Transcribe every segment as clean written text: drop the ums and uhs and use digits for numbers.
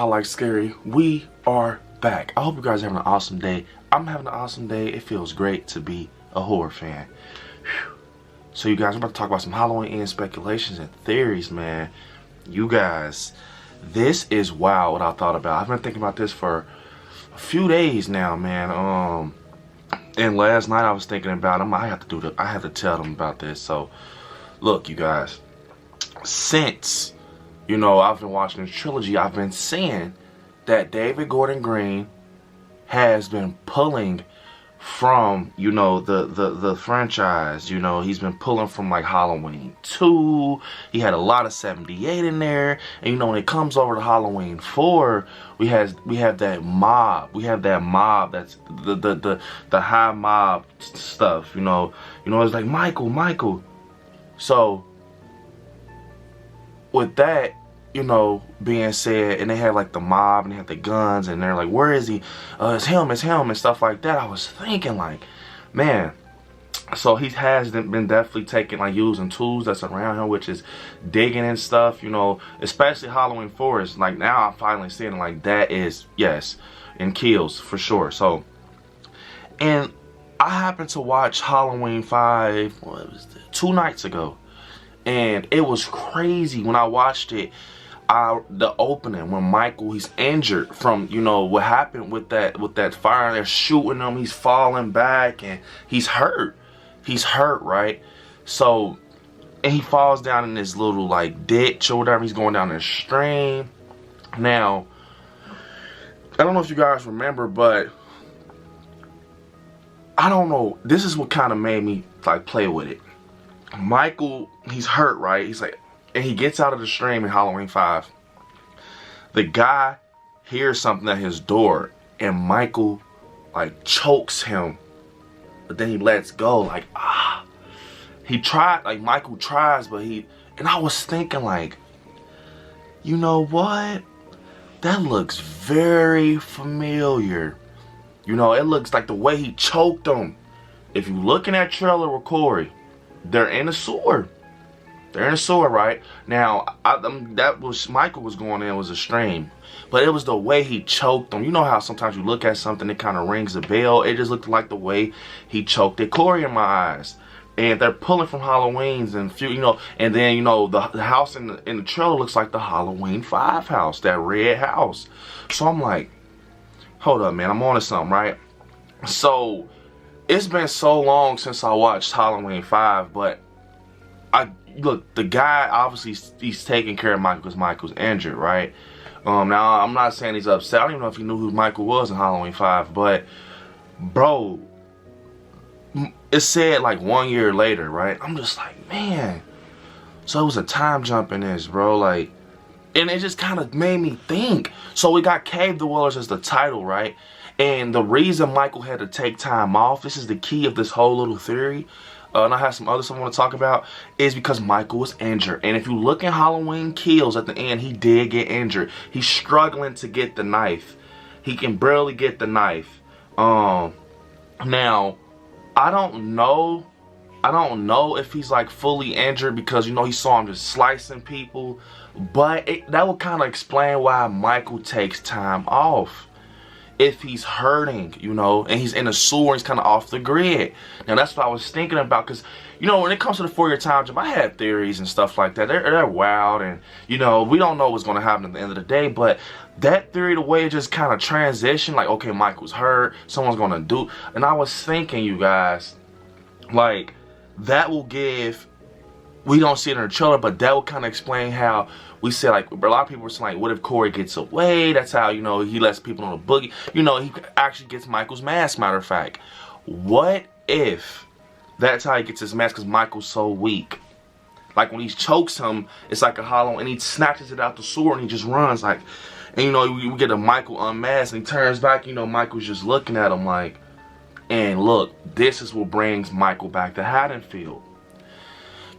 like scary. We are back. I hope you guys are having an awesome day. I'm having an awesome day. It feels great to be a horror fan. Whew. So you guys, I'm about to talk about some Halloween speculations and theories, man. You guys, this is wild what I thought about. I've been thinking about this for a few days now, man. And last night I was thinking about I have to tell them about this. So look, you guys, since I've been watching this trilogy, I've been seeing that David Gordon Green has been pulling from, the franchise. He's been pulling from like Halloween 2. He had a lot of 78 in there. And when it comes over to Halloween 4, we have that mob. We have that mob that's the high mob stuff, it's like Michael. So with that, being said, and they had like the mob and they had the guns and they're like, where is he? It's him and stuff like that. I was thinking like, man, so he has been definitely taking, like, using tools that's around him, which is digging and stuff, especially Halloween 4 is like, now I'm finally seeing like that is, yes, and kills for sure. So, and I happened to watch Halloween 5, what was it, 2 nights ago, and it was crazy when I watched it. The opening when Michael, he's injured from what happened with that fire. They're shooting him, he's falling back and he's hurt, right? So, and he falls down in this little like ditch or whatever. He's going down this stream. Now, I don't know if you guys remember, but I don't know, this is what kind of made me like play with it. Michael, he's hurt, right? He's like, and he gets out of the stream in Halloween 5. The guy hears something at his door, and Michael like chokes him, but then he lets go. Like, he tried, like Michael tries, but and I was thinking like, you know what? That looks very familiar. It looks like the way he choked him. If you look in that trailer with Corey, they're in a sewer. They're in a sewer, right? Now, that was, Michael was going in, was a stream. But it was the way he choked them. You know how sometimes you look at something, it kind of rings a bell. It just looked like the way he choked it. Corey in my eyes. And they're pulling from Halloween's and and then, the house in the trailer looks like the Halloween 5 house, that red house. So I'm like, hold up, man, I'm on to something, right? So, it's been so long since I watched Halloween 5, but look, the guy, obviously, he's taking care of Michael because Michael's injured, right? Now, I'm not saying he's upset. I don't even know if he knew who Michael was in Halloween 5, but, bro, it said, like, 1 year later, right? I'm just like, man. So it was a time jump in this, bro, like, and it just kind of made me think. So we got Cave Dwellers as the title, right? And the reason Michael had to take time off, this is the key of this whole little theory, and I have some other stuff I want to talk about, is because Michael was injured. And if you look at Halloween Kills at the end, he did get injured. He's struggling to get the knife. He can barely get the knife. Now, I don't know if he's like fully injured because, he saw him just slicing people. But that would kind of explain why Michael takes time off. If he's hurting, and he's in a sewer, he's kind of off the grid. Now, that's what I was thinking about, because, when it comes to the 4-year time jump, I had theories and stuff like that. They're wild, and, we don't know what's going to happen at the end of the day, but that theory, the way it just kind of transitioned, like, okay, Michael's hurt, someone's going to do, and I was thinking, you guys, like, that will give, we don't see it in the trailer, but that will kind of explain how we said, like, a lot of people were saying, like, what if Corey gets away? That's how, he lets people on a boogie. He actually gets Michael's mask, matter of fact. What if that's how he gets his mask, because Michael's so weak? Like, when he chokes him, it's like a hollow, and he snatches it out the sewer, and he just runs, like, and, we get a Michael unmasked, and he turns back, Michael's just looking at him, like, and look, this is what brings Michael back to Haddonfield.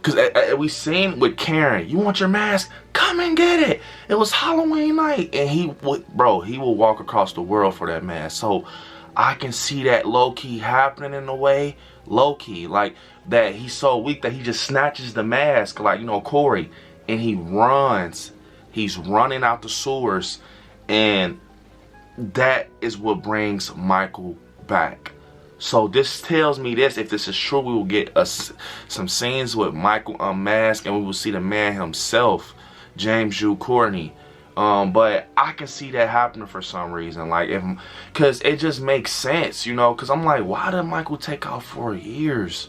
Because we seen with Karen, you want your mask? Come and get it. It was Halloween night. And he will walk across the world for that mask. So I can see that low-key happening in a way. Low-key. Like, that he's so weak that he just snatches the mask, like, Corey. And he runs. He's running out the sewers. And that is what brings Michael back. So this tells me this: if this is true, we will get some scenes with Michael unmasked, and we will see the man himself, James Jude Courtney. But I can see that happening for some reason, like cause it just makes sense, you know. Cause I'm like, why did Michael take out 4 years?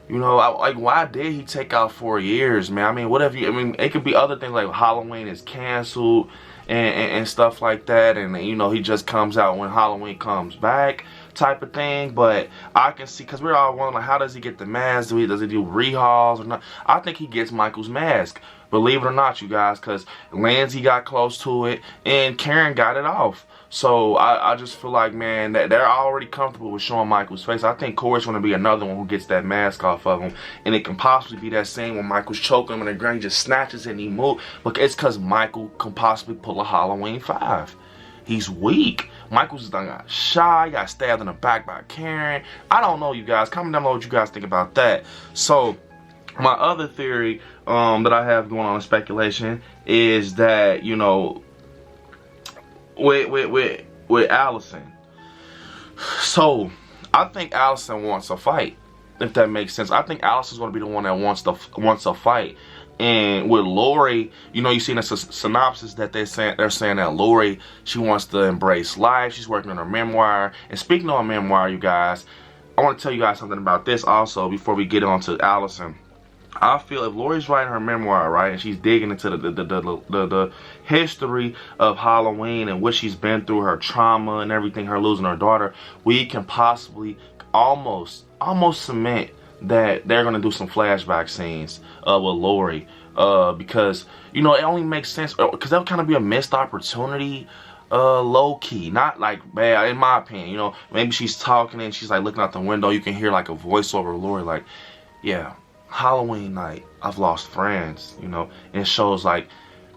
You know, like, why did he take out 4 years, man? I mean, whatever. I mean, it could be other things like Halloween is canceled and stuff like that, and you know, he just comes out when Halloween comes back, type of thing. But I can see, because we're all wondering, like, how does he get the mask? Does he do rehauls or not? I think he gets Michael's mask, believe it or not, you guys, because Lindsay got close to it and Karen got it off. So I just feel like, man, that they're already comfortable with showing Michael's face. I think Corey's going to be another one who gets that mask off of him, and it can possibly be that scene when Michael's choking him in the ground, he just snatches it and he moves. But it's because Michael can possibly pull a Halloween 5. He's weak. Michael's done got shot, got stabbed in the back by Karen. I don't know, you guys. Comment down below what you guys think about that. So my other theory that I have going on in speculation is that, you know, with Allison. So I think Allison wants a fight, if that makes sense. I think Allison's going to be the one that wants a fight. And with Laurie, you know, you see in the synopsis that they're saying that Laurie, she wants to embrace life. She's working on her memoir. And speaking on memoir, you guys, I want to tell you guys something about this also before we get on to Allison. I feel if Laurie's writing her memoir, right, and she's digging into the history of Halloween and what she's been through, her trauma and everything, her losing her daughter, we can possibly almost cement that they're gonna do some flashback scenes with Laurie, because, you know, it only makes sense because that would kind of be a missed opportunity. Low key, not like bad, in my opinion. You know, maybe she's talking and she's like looking out the window. You can hear like a voiceover of Laurie, like, yeah, Halloween night, I've lost friends, you know, and it shows like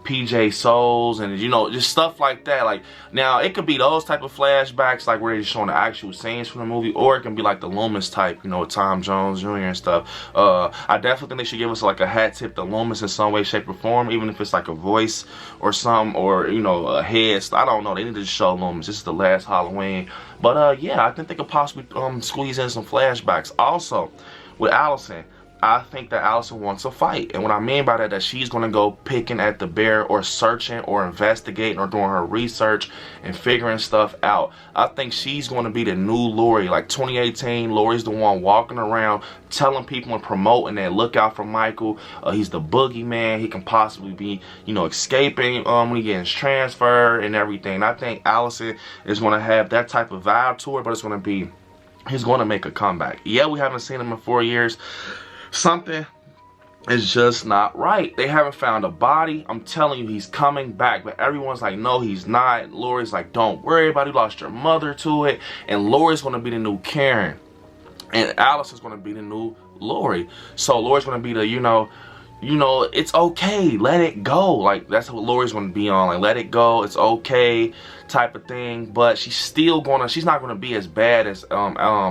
PJ Souls and, you know, just stuff like that. Like, now it could be those type of flashbacks, like where they're showing the actual scenes from the movie, or it can be like the Loomis type, you know, Tom Jones Jr. and stuff. I definitely think they should give us like a hat tip to Loomis in some way, shape, or form, even if it's like a voice or some, or, you know, a head. I don't know. They need to just show Loomis. This is the last Halloween. But yeah, I think they could possibly squeeze in some flashbacks. Also, with Allison, I think that Allison wants a fight. And what I mean by that she's going to go picking at the bear or searching or investigating or doing her research and figuring stuff out. I think she's going to be the new Laurie. Like 2018, Laurie's the one walking around telling people and promoting that look out for Michael. He's the boogeyman. He can possibly be, you know, escaping when he gets transferred and everything. And I think Allison is going to have that type of vibe to her, but it's going to be, he's going to make a comeback. Yeah, we haven't seen him in 4 years. Something is just not right. They haven't found a body. I'm telling you, he's coming back. But everyone's like, no, he's not. Laurie's like, don't worry about it. You lost your mother to it. And Laurie's going to be the new Karen. And Allison's going to be the new Laurie. So Laurie's going to be the, you know, it's okay. Let it go. Like, that's what Laurie's going to be on. Like, let it go. It's okay type of thing. But she's not going to be as bad as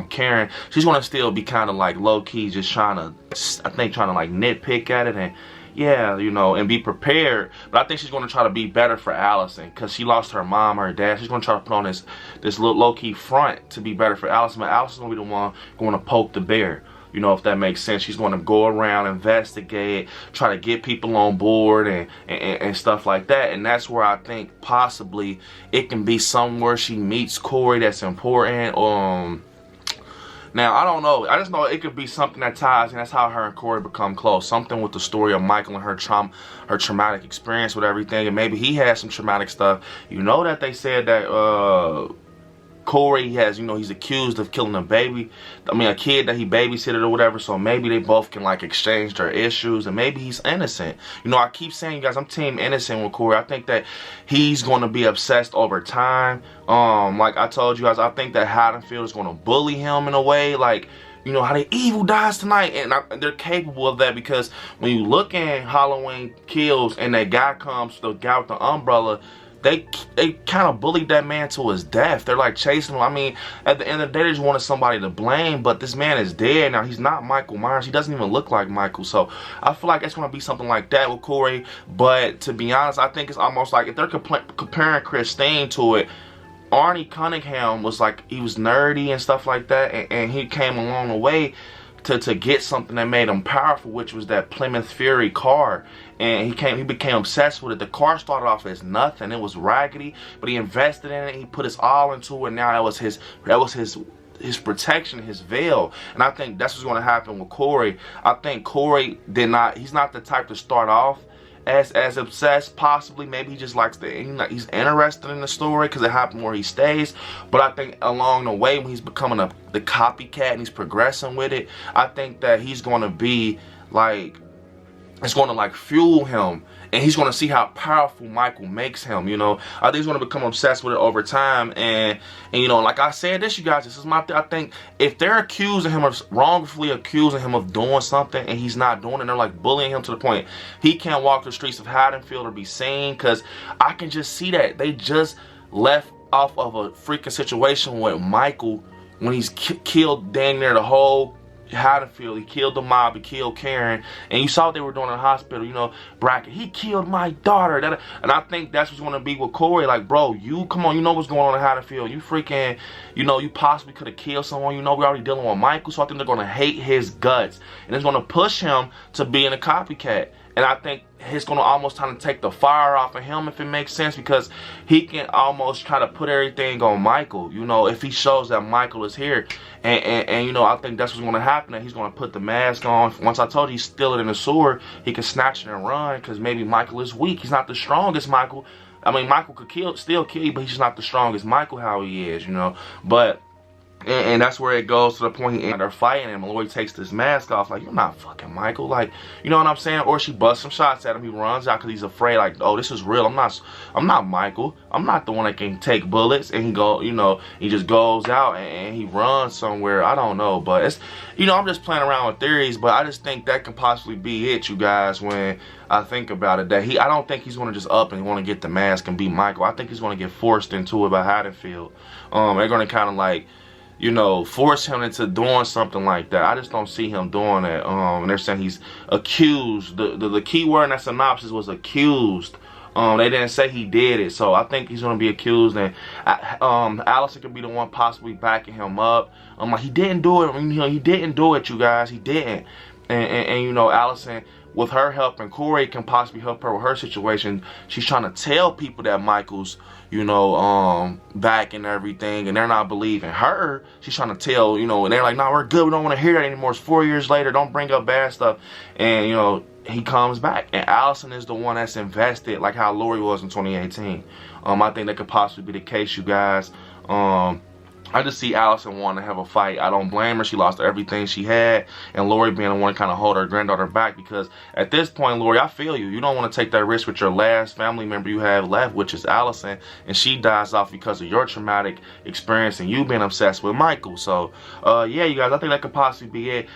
Karen. She's going to still be kind of like low-key, just trying to like nitpick at it and, yeah, you know, and be prepared. But I think she's going to try to be better for Allison because she lost her mom, her dad. She's going to try to put on this little low-key front to be better for Allison. But Allison's going to be the one going to poke the bear. You know, if that makes sense. She's going to go around, investigate, try to get people on board and stuff like that. And that's where I think possibly it can be somewhere she meets Corey that's important. Now, I don't know. I just know it could be something that ties, and that's how her and Corey become close. Something with the story of Michael and her traumatic experience with everything. And maybe he has some traumatic stuff. You know that they said that Corey has, you know, he's accused of killing a kid that he babysitted or whatever. So maybe they both can like exchange their issues, and maybe he's innocent. You know, I keep saying, you guys, I'm team innocent with Corey. I think that he's going to be obsessed over time. Like I told you guys, I think that Haddonfield is going to bully him in a way, like, you know, how the evil dies tonight. And they're capable of that, because when you look in Halloween Kills and that guy comes, the guy with the umbrella, they kind of bullied that man to his death. They're like chasing him. I mean, at the end of the day, they just wanted somebody to blame, but this man is dead now. He's not Michael Myers. He doesn't even look like Michael. So I feel like it's going to be something like that with Corey. But to be honest, I think it's almost like if they're comparing Christine to it, Arnie Cunningham was like, he was nerdy and stuff like that, and he came along the way to get something that made him powerful, which was that Plymouth Fury car. And he became obsessed with it. The car started off as nothing. It was raggedy, but he invested in it. He put his all into it. Now that was his protection, his veil. And I think that's what's going to happen with Corey. I think Corey he's not the type to start off as obsessed. Possibly, maybe he just likes he's interested in the story because it happened where he stays. But I think along the way, when he's becoming the copycat and he's progressing with it, I think that he's going to be like, it's going to like fuel him, and he's going to see how powerful Michael makes him, you know. I think he's going to become obsessed with it over time, and you know, like I said this, you guys, this is my I think if they're wrongfully accusing him of doing something and he's not doing it, and they're like bullying him to the point he can't walk the streets of Haddonfield or be seen, because I can just see that they just left off of a freaking situation with Michael when he's killed dang near the whole Haddonfield. He killed the mob, he killed Karen, and you saw what they were doing in the hospital, you know, Brackett, he killed my daughter. And I think that's what's going to be with Corey. Like, bro, come on, you know what's going on in Haddonfield. You freaking, you know, you possibly could have killed someone. You know, we're already dealing with Michael, so I think they're going to hate his guts, and it's going to push him to being a copycat. And I think it's going to almost kind of take the fire off of him, if it makes sense, because he can almost try to put everything on Michael, you know, if he shows that Michael is here. And you know, I think that's what's going to happen. He's going to put the mask on. Once I told you he's still in the sewer, he can snatch it and run, because maybe Michael is weak. He's not the strongest Michael. I mean, Michael could still kill you, but he's just not the strongest Michael how he is, you know. But and that's where it goes to the point they're fighting him, and Laurie takes this mask off like, you're not fucking Michael, like, you know what I'm saying? Or she busts some shots at him. He runs out because he's afraid, like, oh, this is real. I'm not Michael. I'm not the one that can take bullets. And he just goes out and he runs somewhere. I don't know, but it's, you know, I'm just playing around with theories, but I just think that can possibly be it, you guys, when I think about it. That I don't think he's going to just up and want to get the mask and be Michael. I think he's going to get forced into it by Haddonfield. They're going to kind of like, you know, force him into doing something like that. I just don't see him doing it. And they're saying he's accused. The key word in that synopsis was accused. They didn't say he did it, so I think he's gonna be accused, and Allison could be the one possibly backing him up. Like, he didn't do it. You know, he didn't do it, you guys. He didn't. And you know, Allison, with her help, and Corey can possibly help her with her situation. She's trying to tell people that Michael's, you know, back and everything, and they're not believing her. She's trying to tell, you know, and they're like, no, we're good. We don't want to hear that anymore. It's 4 years later. Don't bring up bad stuff. And, you know, he comes back, and Allison is the one that's invested, like how Laurie was in 2018. I think that could possibly be the case, you guys. I just see Allison wanting to have a fight. I don't blame her. She lost everything she had, and Laurie being the one to kind of hold her granddaughter back, because at this point, Laurie, I feel you. You don't want to take that risk with your last family member you have left, which is Allison, and she dies off because of your traumatic experience and you being obsessed with Michael. So, yeah, you guys, I think that could possibly be it.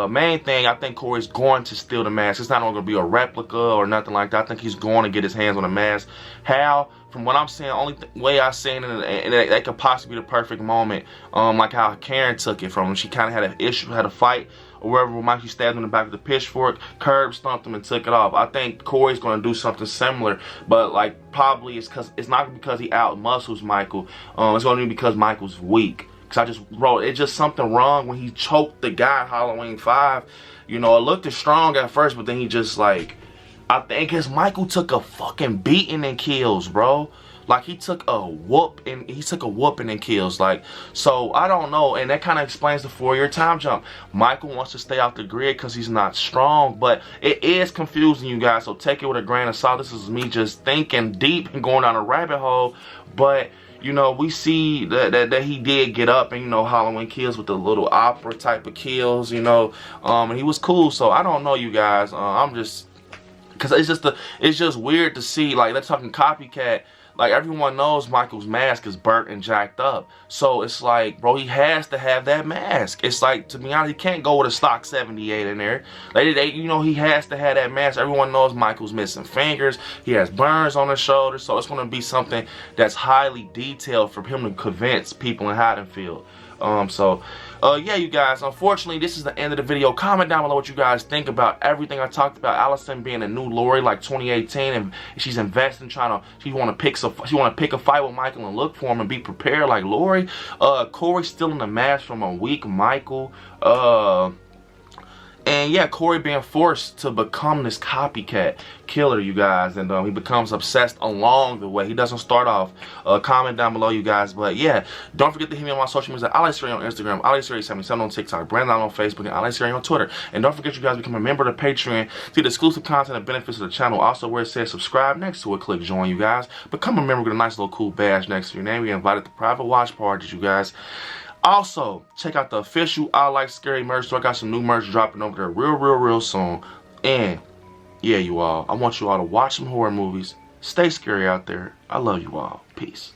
Main thing, I think Corey's going to steal the mask. It's not going to be a replica or nothing like that. I think he's going to get his hands on the mask. How? From what I'm saying, only way I've seen it, and that could possibly be the perfect moment, like how Karen took it from him. She kind of had an issue, had a fight, or wherever Mike, she stabbed him in the back with the pitchfork, curb stomped him and took it off. I think Corey's going to do something similar, but like probably it's not because he out muscles Michael. It's going to be because Michael's weak. Because I just wrote, it's just something wrong when he choked the guy Halloween 5. You know, it looked strong at first, but then he just like, I think his Michael took a fucking beating and kills, bro. Like, he took a whooping and kills. Like, so I don't know, and that kind of explains the 4-year time jump. Michael wants to stay out the grid because he's not strong, but it is confusing, you guys. So take it with a grain of salt. This is me just thinking deep and going down a rabbit hole, but you know, we see that he did get up and, you know, Halloween Kills with the little opera type of kills, you know, and he was cool. So I don't know, you guys. I'm just, because it's just weird to see, like, they're talking copycat. Like, everyone knows Michael's mask is burnt and jacked up. So it's like, bro, he has to have that mask. It's like, to be honest, he can't go with a stock 78 in there. You know, he has to have that mask. Everyone knows Michael's missing fingers. He has burns on his shoulders. So it's going to be something that's highly detailed for him to convince people in Haddonfield. Yeah, you guys, unfortunately, this is the end of the video. Comment down below what you guys think about everything I talked about. Allison being a new Laurie like 2018, and she's investing, she want to pick a fight with Michael and look for him and be prepared like Laurie. Corey still in the match from a weak Michael. And yeah, Corey being forced to become this copycat killer, you guys, and he becomes obsessed along the way. He doesn't start off. Comment down below, you guys. But yeah, don't forget to hit me on my social media. Allyson on Instagram, Allyson77 on TikTok, Brandon on Facebook, and Allyson on Twitter. And don't forget, you guys, become a member of the Patreon. See the exclusive content and benefits of the channel. Also, where it says subscribe next to it, click join, you guys. Become a member with a nice little cool badge next to your name. We invited to private watch parties, you guys. Also, check out the official I Like Scary merch store. I got some new merch dropping over there real soon. And yeah, you all, I want you all to watch some horror movies. Stay scary out there. I love you all. Peace.